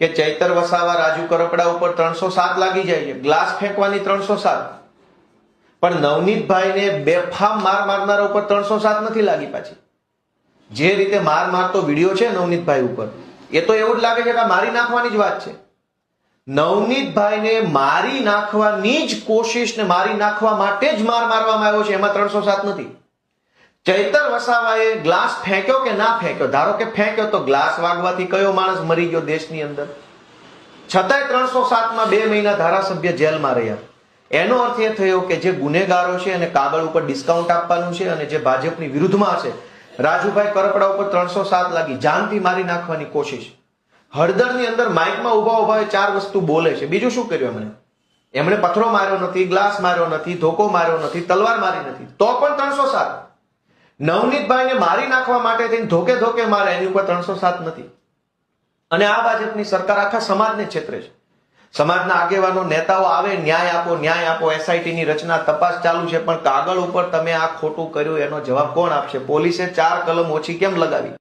કે ચૈતર વસાવા રાજુ કરપડા ઉપર 307 લાગી જાય છે, ગ્લાસ ફેંકવાની 307, પણ નવનીતભાઈને બેફામ માર મારનારા ઉપર 307 નથી લાગી. પાછી જે રીતે માર મારતો વિડીયો છે નવનીતભાઈ ઉપર, એ તો એવું જ લાગે છે કે મારી નાખવાની જ વાત છે. નવનીતભાઈને મારી નાખવાની જ કોશિશ ને મારી નાખવા માટે જ માર મારવામાં આવ્યો છે, એમાં 307 નથી. ચૈતર વસાવાએ ગ્લાસ ફેંક્યો કે ના ફેંક્યો, ધારો કે ફેંક્યો તો ગ્લાસ વાગવાથી કયો માણસ મરી ગયો દેશની અંદર, છતાંય 307માં 2 મહિના ધારાસભ્ય જેલમાં રહ્યા. એનો અર્થ એ થયો કે જે ગુનેગારો છે અને કાગળ ઉપર ડિસ્કાઉન્ટ આપવાનું છે, અને જે ભાજપની વિરુદ્ધમાં છે રાજુભાઈ કરપડા ઉપર 307 લાગી, જાનથી મારી નાખવાની કોશિશ. હળદરની અંદર માઇકમાં ઉભા 4 વસ્તુ બોલે છે, બીજું શું કર્યું એમણે પથ્થરો માર્યો નથી, ગ્લાસ માર્યો નથી, ધોકો માર્યો નથી, તલવાર મારી નથી, તો પણ 307. નવનીતભાઈને મારી નાખવા માટે થઈને ધોકે મારે, એની ઉપર 307 નથી. અને આ ભાજપની સરકાર આખા સમાજને છેતરે છે. સમાજના આગેવાનો નેતાઓ આવે, ન્યાય આપો, SIT ની રચના, તપાસ ચાલુ છે, પણ કાગળ ઉપર તમે આ ખોટું કર્યું એનો જવાબ કોણ આપશે? પોલીસે 4 કલમ ઓછી કેમ લગાવી?